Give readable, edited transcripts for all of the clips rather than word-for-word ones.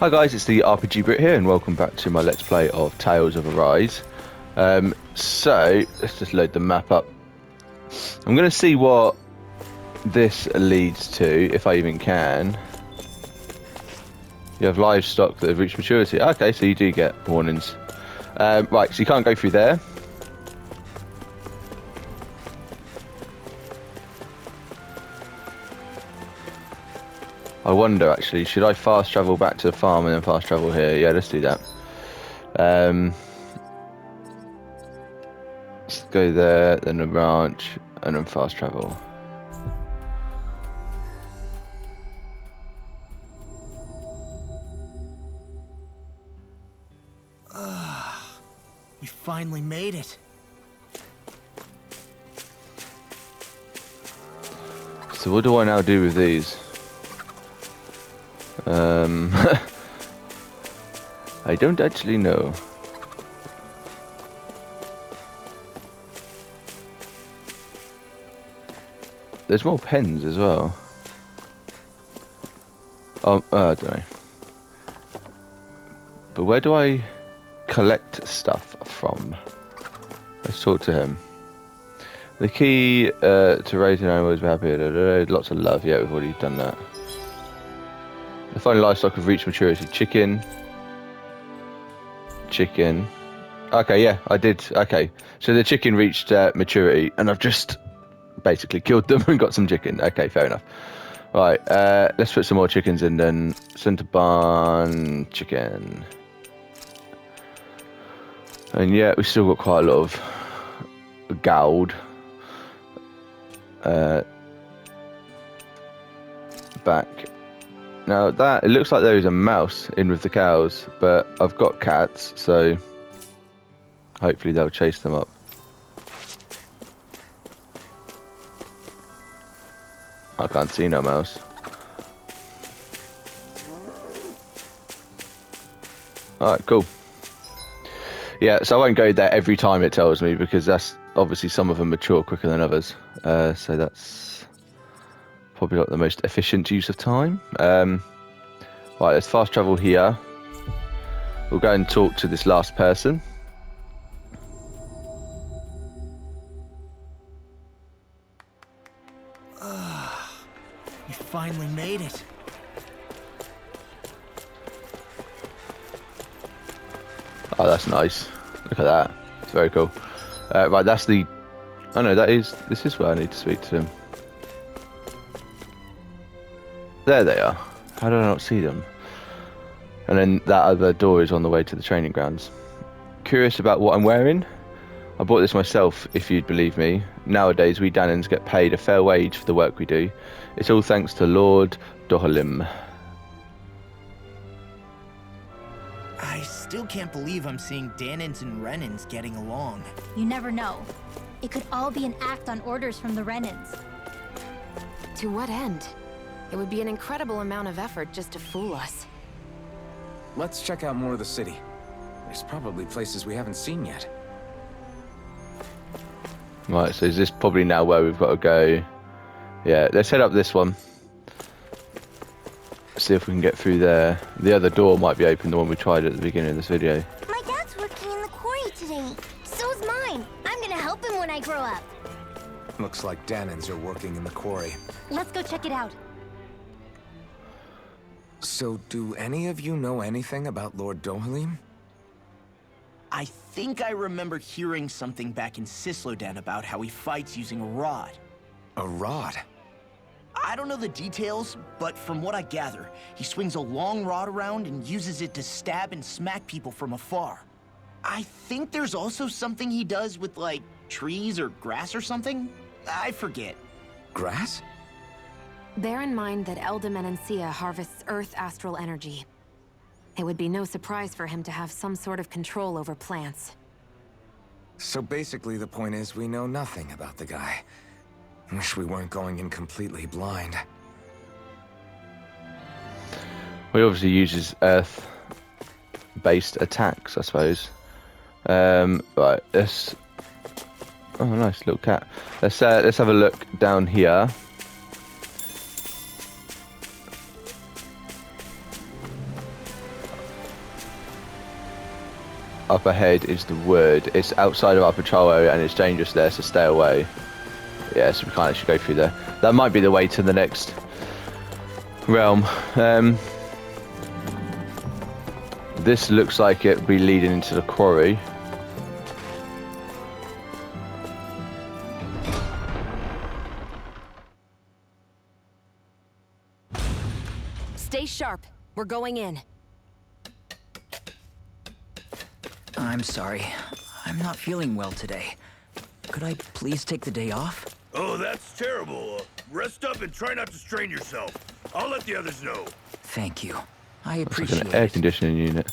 Hi guys, it's the RPG Brit here, and welcome back to my Let's Play of Tales of Arise. So, let's just load the map up. I'm going to see what this leads to, if I even can. You have livestock that have reached maturity. Okay, so you do get warnings. Right, so you can't go through there. I wonder, actually, should I fast travel back to the farm and then fast travel here? Yeah, let's do that. Let's go there, then the ranch, and then fast travel. We finally made it. So what do I now do with these? I don't actually know. There's more pens as well. I don't know. But where do I collect stuff from? Let's talk to him. The key to raising animals, we're happy. Lots of love. Yeah, we've already done that. The final livestock have reached maturity. Chicken. Okay, yeah, I did. Okay, so the chicken reached maturity, and I've just basically killed them and got some chicken. Okay, fair enough. Right, let's put some more chickens in then. Center barn chicken. And yeah, we've still got quite a lot of gold. Back. Now that, it looks like there is a mouse in with the cows, but I've got cats, so hopefully they'll chase them up. I can't see no mouse. Alright, cool. Yeah, so I won't go there every time it tells me, because that's obviously some of them mature quicker than others. So that's probably not the most efficient use of time. Right, let's fast travel here. We'll go and talk to this last person. We finally made it. Oh, that's nice. Look at that. It's very cool. Right, that's the... Oh no, this is where I need to speak to him. There they are. How did I not see them? And then that other door is on the way to the training grounds. Curious about what I'm wearing? I bought this myself, if you'd believe me. Nowadays, we Danans get paid a fair wage for the work we do. It's all thanks to Lord Dohalim. I still can't believe I'm seeing Danans and Renans getting along. You never know. It could all be an act on orders from the Renans. To what end? It would be an incredible amount of effort just to fool us. Let's check out more of the city. There's probably places we haven't seen yet. Right, so is this probably now where we've got to go? Yeah, let's head up this one. See if we can get through there. The other door might be open, the one we tried at the beginning of this video. My dad's working in the quarry today. So's mine. I'm gonna help him when I grow up. Looks like Danans are working in the quarry. Let's go check it out. So, do any of you know anything about Lord Dohalim? I think I remember hearing something back in Sislodan about how he fights using a rod. A rod? I don't know the details, but from what I gather, he swings a long rod around and uses it to stab and smack people from afar. I think there's also something he does with, like, trees or grass or something? I forget. Grass? Bear in mind that Eldam Menancia harvests Earth astral energy. It would be no surprise for him to have some sort of control over plants. So basically the point is we know nothing about the guy. Wish we weren't going in completely blind. We obviously uses Earth-based attacks, I suppose. Right, let's... Oh, nice little cat. Let's have a look down here. up ahead is the wood. It's outside of our patrol area and it's dangerous there, so stay away. Yeah, so we can't actually go through there. That might be the way to the next realm. This looks like it'll be leading into the quarry. Stay sharp. We're going in. I'm sorry. I'm not feeling well today. Could I please take the day off? Oh, that's terrible. Rest up and try not to strain yourself. I'll let the others know. Thank you. I It's like appreciate an air it. conditioning unit.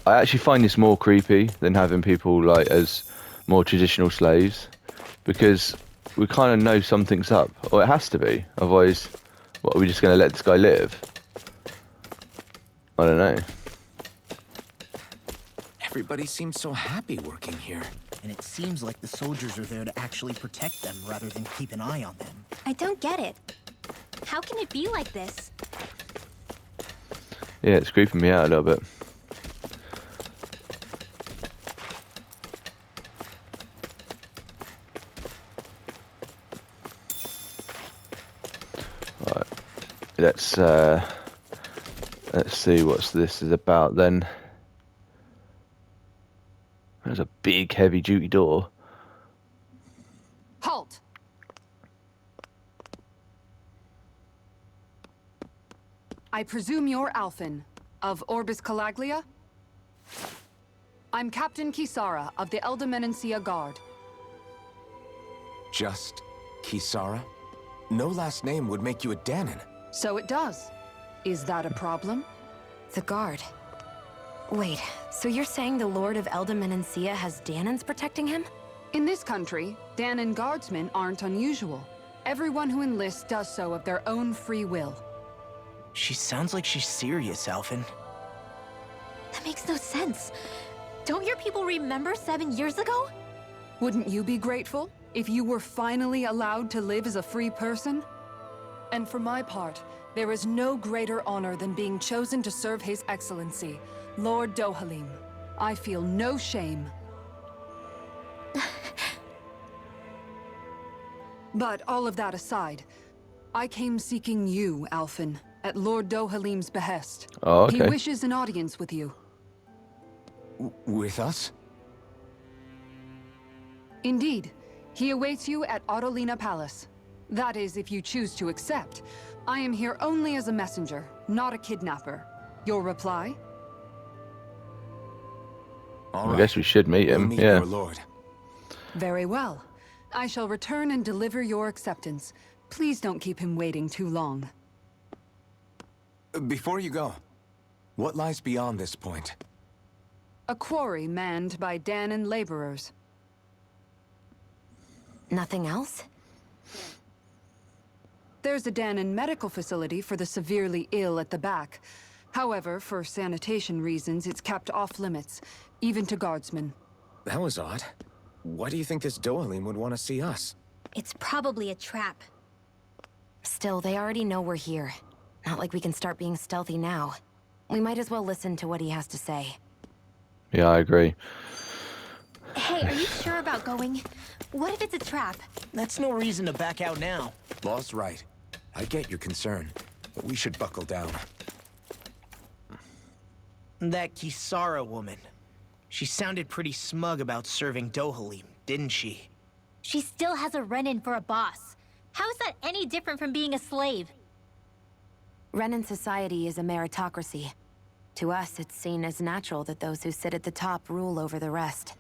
I actually find this more creepy than having people like as more traditional slaves, because we kind of know something's up, or it has to be. Otherwise, what, are we just going to let this guy live? I don't know. Everybody seems so happy working here. And it seems like the soldiers are there to actually protect them rather than keep an eye on them. I don't get it. How can it be like this? Yeah, it's creeping me out a little bit. Right, let's see what this is about then. There's a big heavy-duty door. Halt! I presume you're Alphen, of Orbis Calaglia? I'm Captain Kisara of the Eldimenencia Guard. Just Kisara? No last name would make you a Danon. So it does. Is that a problem? The Guard. Wait, so you're saying the Lord of Eldimenencia has Danons protecting him? In this country, Danon guardsmen aren't unusual. Everyone who enlists does so of their own free will. She sounds like she's serious, Alphen. That makes no sense. Don't your people remember 7 years ago? Wouldn't you be grateful if you were finally allowed to live as a free person? And for my part, there is no greater honor than being chosen to serve His Excellency, Lord Dohalim. I feel no shame. But all of that aside, I came seeking you, Alphen, at Lord Dohalim's behest. Oh, okay. He wishes an audience with you. With us? Indeed. He awaits you at Autolina Palace. That is, if you choose to accept. I am here only as a messenger, not a kidnapper. Your reply? All I right. guess we should meet We'll him. meet Yeah. your lord. Very well. I shall return and deliver your acceptance. Please don't keep him waiting too long. Before you go, what lies beyond this point? A quarry manned by Danon laborers. Nothing else? There's a Danon medical facility for the severely ill at the back. However, for sanitation reasons, it's kept off limits, even to guardsmen. That was odd. Why do you think this Dohalim would want to see us? It's probably a trap. Still, they already know we're here. Not like we can start being stealthy now. We might as well listen to what he has to say. Yeah, I agree. Hey, are you sure about going? What if it's a trap? That's no reason to back out now. Law's right. I get your concern, but we should buckle down. That Kisara woman. She sounded pretty smug about serving Dohalim, didn't she? She still has a run-in for a boss. How is that any different from being a slave? Renan society is a meritocracy. To us, it's seen as natural that those who sit at the top rule over the rest.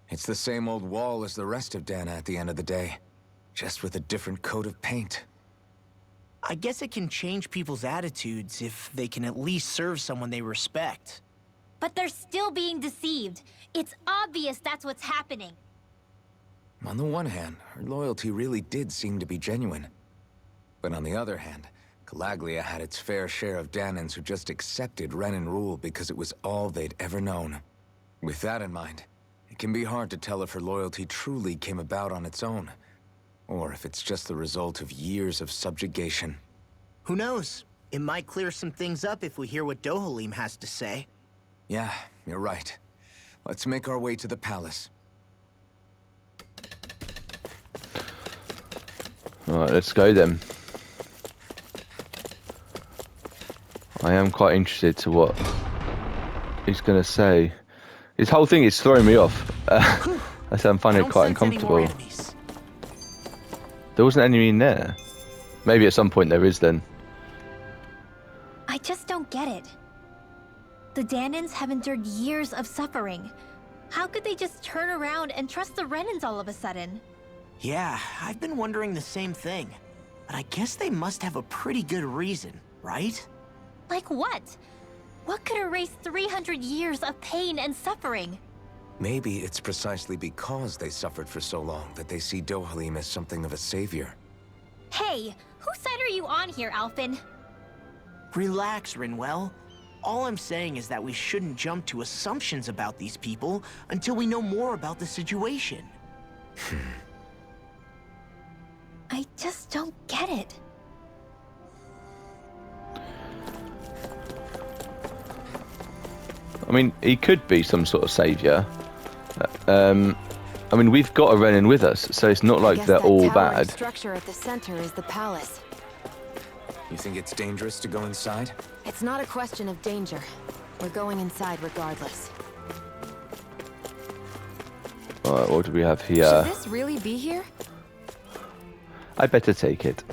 It's the same old wall as the rest of Dana at the end of the day, just with a different coat of paint. I guess it can change people's attitudes if they can at least serve someone they respect. But they're still being deceived. It's obvious that's what's happening. On the one hand, her loyalty really did seem to be genuine. But on the other hand, Calaglia had its fair share of Danons who just accepted Renan rule because it was all they'd ever known. With that in mind, It can be hard to tell if her loyalty truly came about on its own, or if it's just the result of years of subjugation. Who knows? It might clear some things up if we hear what Dohalim has to say. Yeah, you're right. Let's make our way to the palace. Alright, let's go then. I am quite interested to what he's going to say. His whole thing is throwing me off. I said I'm finding it quite uncomfortable. There wasn't any in there. Maybe at some point there is then. I just don't get it. The Danans have endured years of suffering. How could they just turn around and trust the Renans all of a sudden? Yeah, I've been wondering the same thing. But I guess they must have a pretty good reason, right? Like what? What could erase 300 years of pain and suffering? Maybe it's precisely because they suffered for so long that they see Dohalim as something of a savior. Hey, whose side are you on here, Alphen? Relax, Rinwell. All I'm saying is that we shouldn't jump to assumptions about these people until we know more about the situation. I just don't get it. I mean, he could be some sort of savior. I mean, we've got a Renan with us, so it's not like they're all bad. The structure at the center is the palace. You think it's dangerous to go inside? It's not a question of danger. We're going inside regardless. Alright, what do we have here? Should this really be here? I better take it.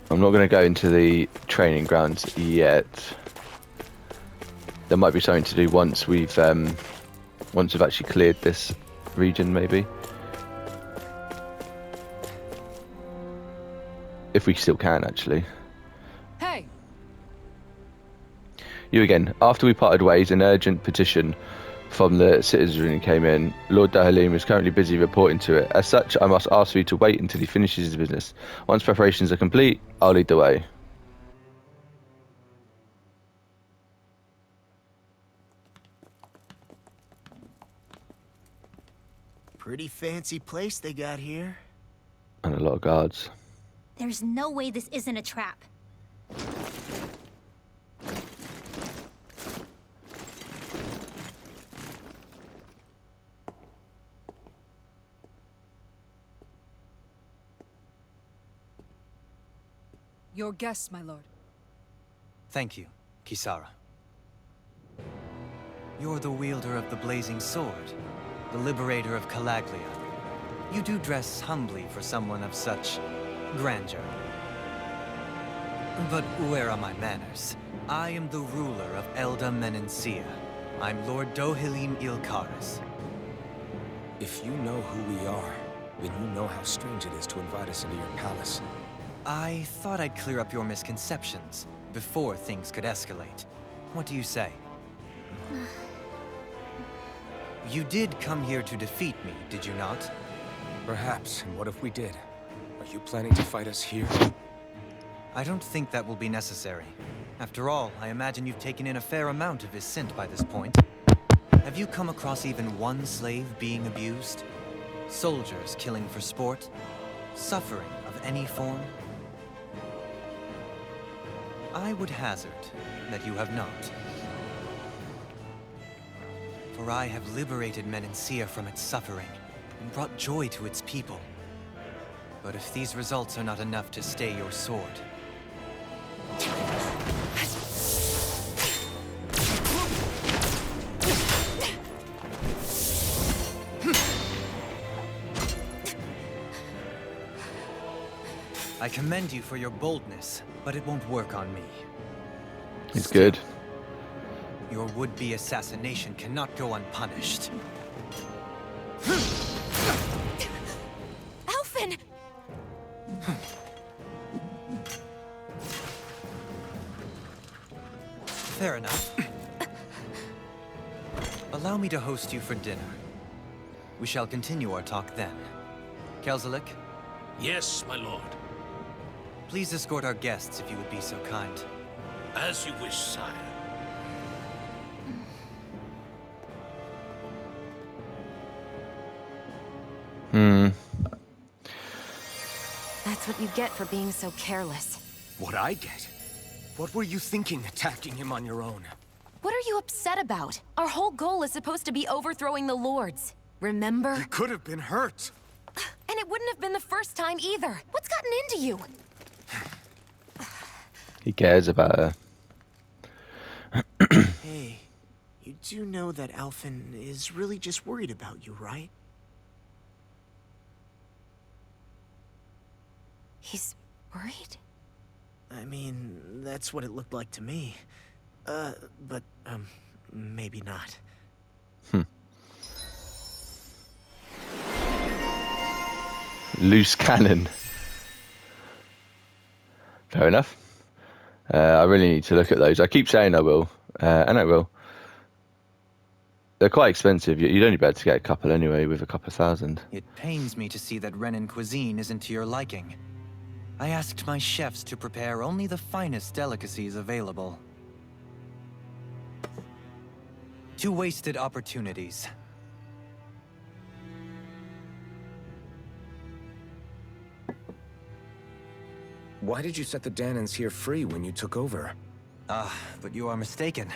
I'm not going to go into the training grounds yet. There might be something to do once we've actually cleared this region, maybe. If we still can, actually. Hey! You again. After we parted ways, an urgent petition from the citizenry came in. Lord Dohalim is currently busy reporting to it. As such, I must ask you to wait until he finishes his business. Once preparations are complete, I'll lead the way. Pretty fancy place they got here. And a lot of guards. There's no way this isn't a trap. Your guests, my lord. Thank you, Kisara. You're the wielder of the blazing sword, the liberator of Calaglia. You do dress humbly for someone of such grandeur. But where are my manners? I am the ruler of Elda Menencia. I'm Lord Dohalim Ilkaris. If you know who we are, then you know how strange it is to invite us into your palace. I thought I'd clear up your misconceptions before things could escalate. What do you say? You did come here to defeat me, did you not? Perhaps, and what if we did? Are you planning to fight us here? I don't think that will be necessary. After all, I imagine you've taken in a fair amount of his scent by this point. Have you come across even one slave being abused? Soldiers killing for sport? Suffering of any form? I would hazard that you have not. For I have liberated Menencia from its suffering and brought joy to its people. But if these results are not enough to stay your sword... I commend you for your boldness, but it won't work on me. It's good. Your would-be assassination cannot go unpunished. Alphen! Fair enough. Allow me to host you for dinner. We shall continue our talk then. Kelzelik? Yes, my lord. Please escort our guests if you would be so kind. As you wish, sire. That's what you get for being so careless. What I get? What were you thinking attacking him on your own? What are you upset about? Our whole goal is supposed to be overthrowing the Lords. Remember? He could have been hurt. And it wouldn't have been the first time either. What's gotten into you? He cares about her. Hey, you do know that Alphen is really just worried about you, right? He's worried? I mean, that's what it looked like to me. But maybe not. Loose cannon. Fair enough. I really need to look at those. I keep saying I will, and I will. They're quite expensive. You'd only be able to get a couple anyway, with a couple thousand. It pains me to see that Renan cuisine isn't to your liking. I asked my chefs to prepare only the finest delicacies available. 2 wasted opportunities. Why did you set the Danans here free when you took over? But you are mistaken.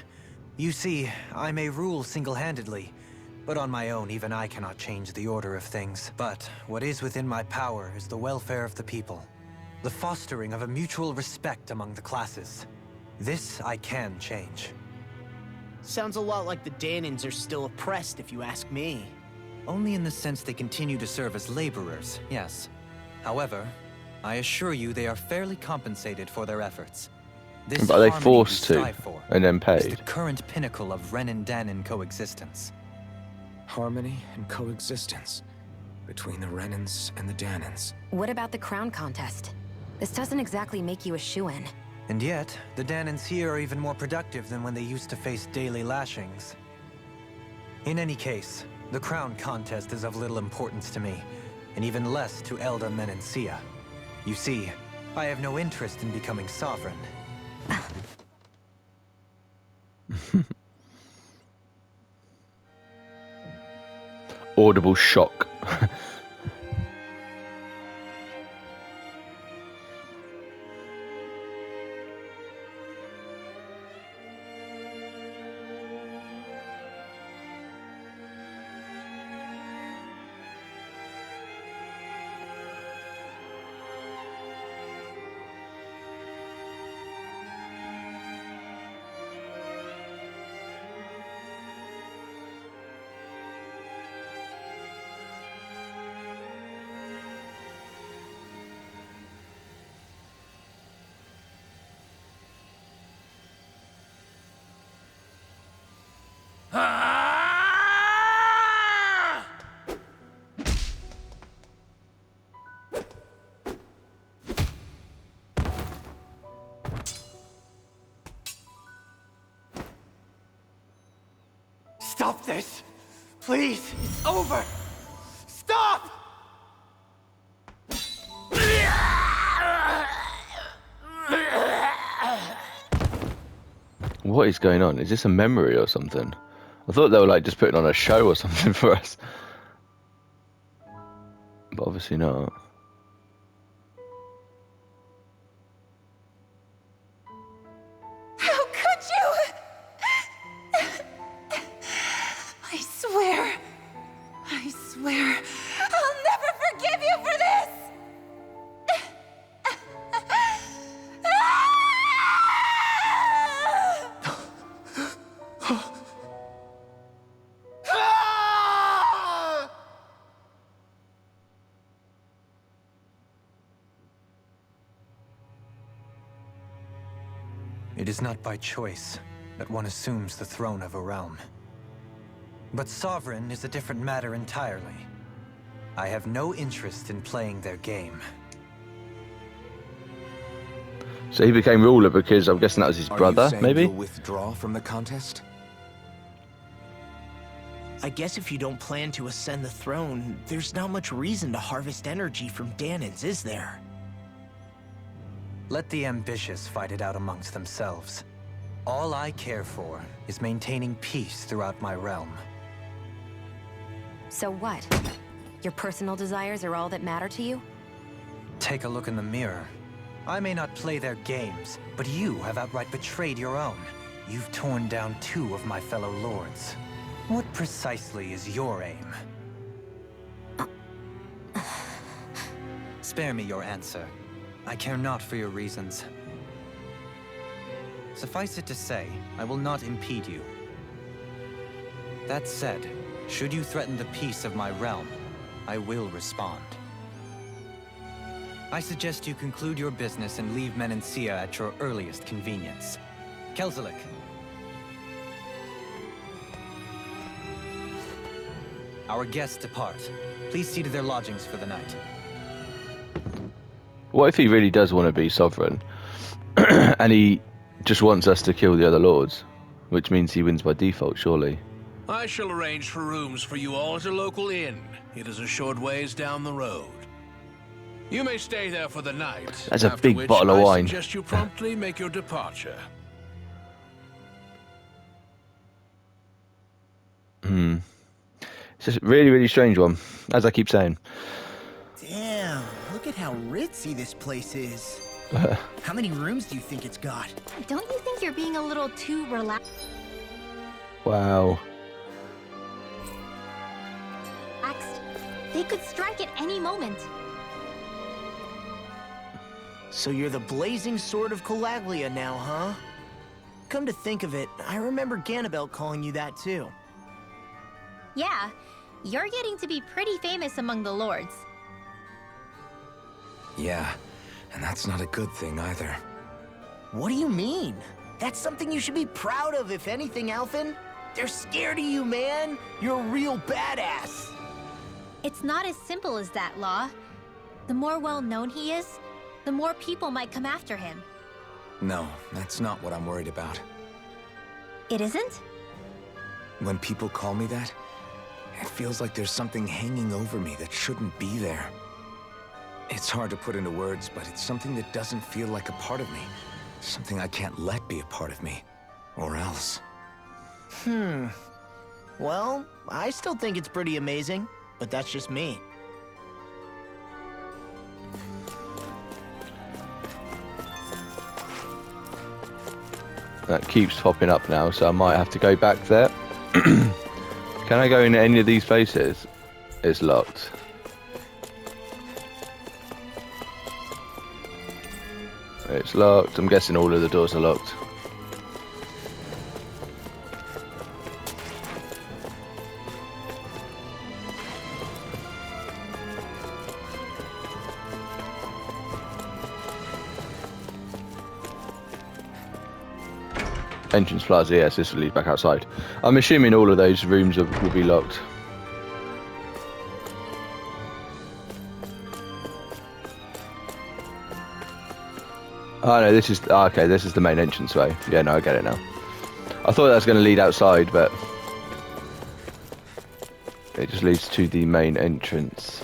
You see, I may rule single-handedly, but on my own, even I cannot change the order of things. But what is within my power is the welfare of the people. The fostering of a mutual respect among the classes. This I can change. Sounds a lot like the Danans are still oppressed, if you ask me. Only in the sense they continue to serve as laborers, yes. However, I assure you they are fairly compensated for their efforts. This But are they harmony forced we to, strive for and then is paid? the current pinnacle of Renan-Danan coexistence. Harmony and coexistence between the Renans and the Danans. What about the crown contest? This doesn't exactly make you a shoo-in. And yet, the Danans here are even more productive than when they used to face daily lashings. In any case, the crown contest is of little importance to me, and even less to Elda Menencia. You see, I have no interest in becoming sovereign. Audible shock. Stop this! Please! It's over! Stop! What is going on? Is this a memory or something? I thought they were like just putting on a show or something for us. But obviously not. How could you? I swear, I'll never forgive you for this! It is not by choice that one assumes the throne of a realm. But sovereign is a different matter entirely. I have no interest in playing their game. So he became ruler because I'm guessing that was his brother, Are you saying maybe? you'll withdraw from the contest? I guess if you don't plan to ascend the throne, there's not much reason to harvest energy from Danans, is there? Let the ambitious fight it out amongst themselves. All I care for is maintaining peace throughout my realm. So what? Your personal desires are all that matter to you? Take a look in the mirror. I may not play their games, but you have outright betrayed your own. You've torn down 2 of my fellow lords. What precisely is your aim? Spare me your answer. I care not for your reasons. Suffice it to say, I will not impede you. That said, should you threaten the peace of my realm, I will respond. I suggest you conclude your business and leave Menancia at your earliest convenience. Kelzelik. Our guests depart. Please see to their lodgings for the night. What if he really does want to be sovereign, and he just wants us to kill the other lords, which means he wins by default, surely? I shall arrange for rooms for you all at a local inn. It is a short ways down the road. You may stay there for the night. That's a big bottle of wine. I suggest you promptly make your departure. It's a really, really strange one, as I keep saying. Damn, look at how ritzy this place is. How many rooms do you think it's got? Don't you think you're being a little too relaxed? Wow. They could strike at any moment. So you're the blazing sword of Calaglia now, huh? Come to think of it, I remember Ganabelt calling you that too. Yeah, you're getting to be pretty famous among the lords. Yeah, and that's not a good thing either. What do you mean? That's something you should be proud of, if anything, Alphen. They're scared of you, man. You're a real badass. It's not as simple as that, Law. The more well-known he is, the more people might come after him. No, that's not what I'm worried about. It isn't? When people call me that, it feels like there's something hanging over me that shouldn't be there. It's hard to put into words, but it's something that doesn't feel like a part of me. Something I can't let be a part of me. Or else. Well, I still think it's pretty amazing, but that's just me. That keeps popping up now, so I might have to go back there. Can I go in any of these places? It's locked. It's locked. I'm guessing all of the doors are locked. Entrance plaza, yes, this will lead back outside. I'm assuming all of those rooms will be locked. Oh no, this is okay. This is the main entranceway. Yeah, no, I get it now. I thought that was going to lead outside, but it just leads to the main entrance.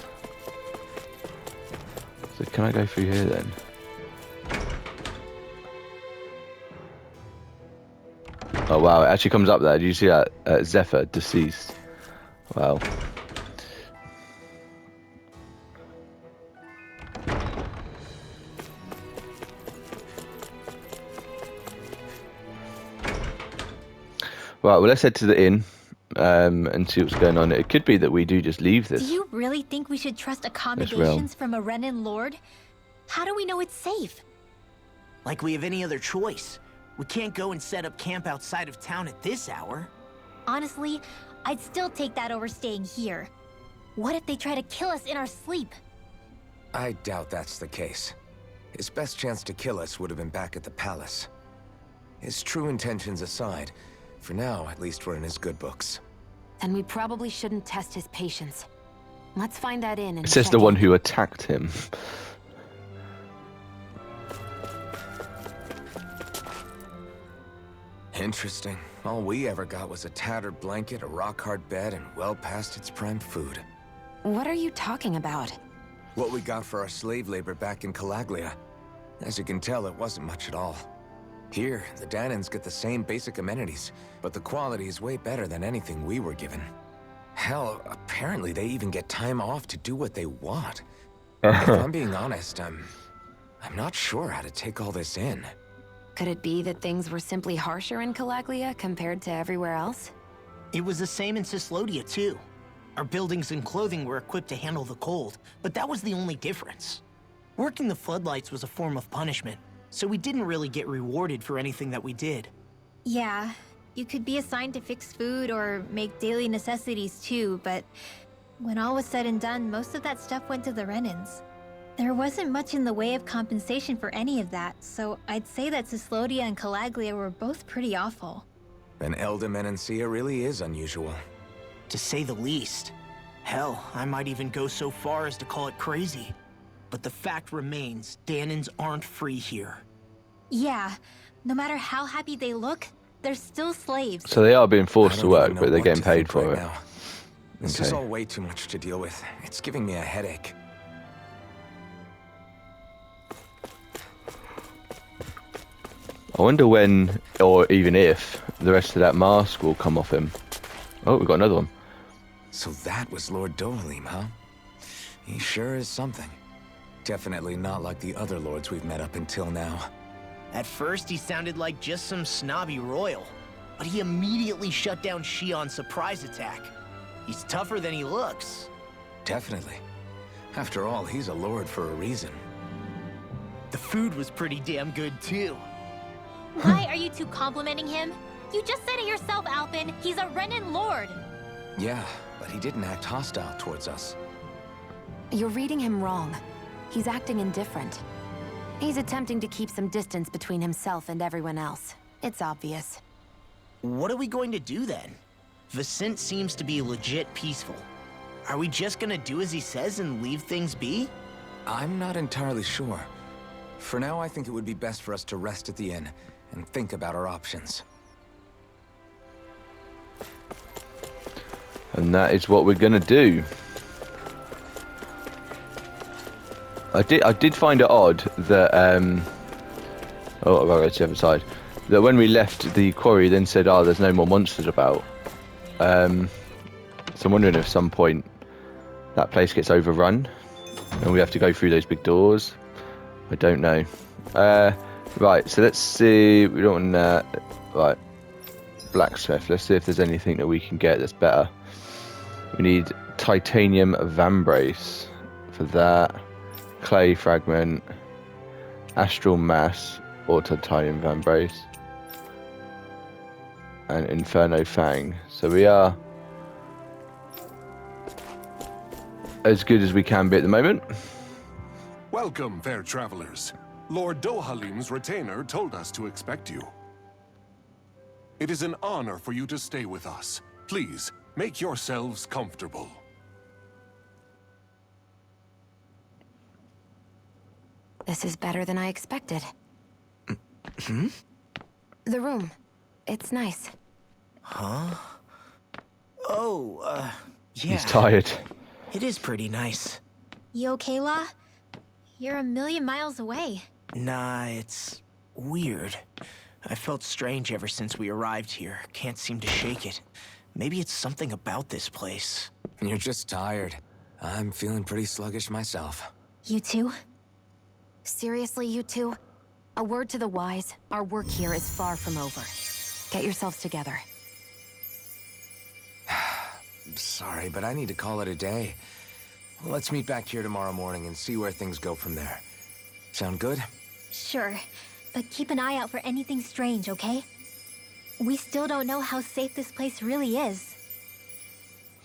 So can I go through here then? Oh wow, it actually comes up there. Did you see that? Zephyr, deceased. Wow. Right, well, let's head to the inn and see what's going on. It could be that we do just leave this. Do you really think we should trust accommodations from a Renan lord? How do we know it's safe? Like we have any other choice. We can't go and set up camp outside of town at this hour. Honestly, I'd still take that over staying here. What if they try to kill us in our sleep? I doubt that's the case. His best chance to kill us would have been back at the palace. His true intentions aside, for now, at least we're in his good books. Then we probably shouldn't test his patience. Let's find that inn and It says check the it. one who attacked him. Interesting. All we ever got was a tattered blanket, a rock-hard bed, and well past its prime food. What are you talking about? What we got for our slave labor back in Calaglia. As you can tell, it wasn't much at all. Here, the Danans get the same basic amenities, but the quality is way better than anything we were given. Hell, apparently they even get time off to do what they want. If I'm being honest, I'm not sure how to take all this in. Could it be that things were simply harsher in Calaglia compared to everywhere else? It was the same in Cyslodia, too. Our buildings and clothing were equipped to handle the cold, but that was the only difference. Working the floodlights was a form of punishment, so we didn't really get rewarded for anything that we did. Yeah, you could be assigned to fix food or make daily necessities too, but when all was said and done, most of that stuff went to the Renans. There wasn't much in the way of compensation for any of that, so I'd say that Cyslodia and Calaglia were both pretty awful. Then Elda really is unusual. To say the least. Hell, I might even go so far as to call it crazy. But the fact remains, Dahnans aren't free here. Yeah, no matter how happy they look, they're still slaves. So they are being forced to work, but they're getting paid for it. This is all way too much to deal with. It's giving me a headache. I wonder when, or even if, the rest of that mask will come off him. Oh, we've got another one. So that was Lord Dohalim, huh? He sure is something. Definitely not like the other lords we've met up until now. At first, he sounded like just some snobby royal, but he immediately shut down Shion's surprise attack. He's tougher than he looks. Definitely. After all, he's a lord for a reason. The food was pretty damn good, too. Why are you two complimenting him? You just said it yourself, Alpin. He's a Renan lord. Yeah, but he didn't act hostile towards us. You're reading him wrong. He's acting indifferent. He's attempting to keep some distance between himself and everyone else. It's obvious. What are we going to do then? Vicente seems to be legit peaceful. Are we just gonna do as he says and leave things be? I'm not entirely sure. For now, I think it would be best for us to rest at the inn and think about our options. And that is what we're gonna do. I did find it odd that oh, I'll go to the other side. That when we left the quarry, then said, "Oh, there's no more monsters about." So I'm wondering if at some point that place gets overrun and we have to go through those big doors. I don't know. Right, so let's see. We don't want right, blacksmith. Let's see if there's anything that we can get that's better. We need titanium vambrace for that. Clay fragment, astral mass, or titanium vambrace, and inferno fang. So we are as good as we can be at the moment. Welcome, fair travelers. Lord Dohalim's retainer told us to expect you. It is an honor for you to stay with us. Please, make yourselves comfortable. This is better than I expected. The room. It's nice. Huh? Oh, yeah. He's tired. It is pretty nice. You okay, La? You're a million miles away. Nah, it's weird. I felt strange ever since we arrived here. Can't seem to shake it. Maybe it's something about this place. You're just tired. I'm feeling pretty sluggish myself. You too? Seriously, you two? A word to the wise, our work here is far from over. Get yourselves together. Sorry, but I need to call it a day. Let's meet back here tomorrow morning and see where things go from there. Sound good? Sure, but keep an eye out for anything strange, okay? We still don't know how safe this place really is.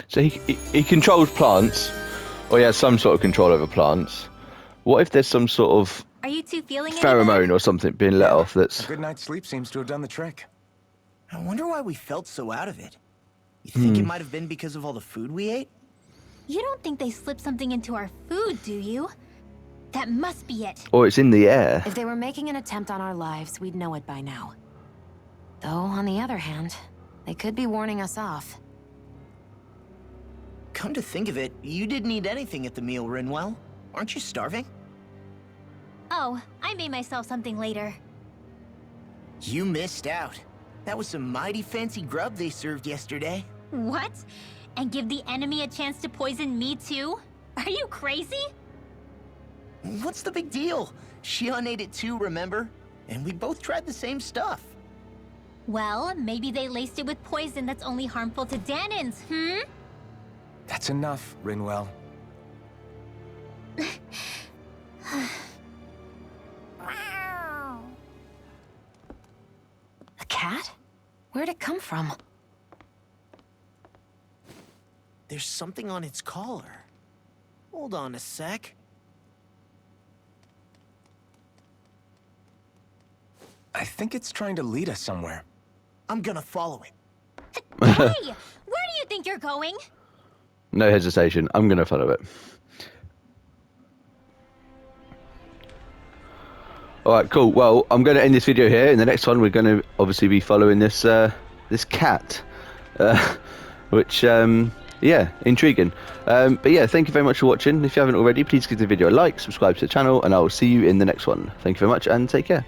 So he controls plants, or he has some sort of control over plants. What if there's some sort of Are you two feeling pheromone or something being let off that's... A good night's sleep seems to have done the trick. I wonder why we felt so out of it. You think it might have been because of all the food we ate? You don't think they slipped something into our food, do you? That must be it. Or it's in the air. If they were making an attempt on our lives, we'd know it by now. Though, on the other hand, they could be warning us off. Come to think of it, you didn't eat anything at the meal, Rinwell. Aren't you starving? Oh, I made myself something later. You missed out. That was some mighty fancy grub they served yesterday. What? And give the enemy a chance to poison me too? Are you crazy? What's the big deal? Shion ate it too, remember? And we both tried the same stuff. Well, maybe they laced it with poison that's only harmful to Danans, hmm? That's enough, Rinwell. A cat? Where'd it come from? There's something on its collar. Hold on a sec. I think it's trying to lead us somewhere. I'm gonna follow it. Hey! Where do you think you're going? No hesitation. I'm going to follow it. Alright, cool. Well, I'm going to end this video here. In the next one, we're going to obviously be following this this cat. Which, yeah, intriguing. But yeah, thank you very much for watching. If you haven't already, please give the video a like, subscribe to the channel, and I will see you in the next one. Thank you very much, and take care.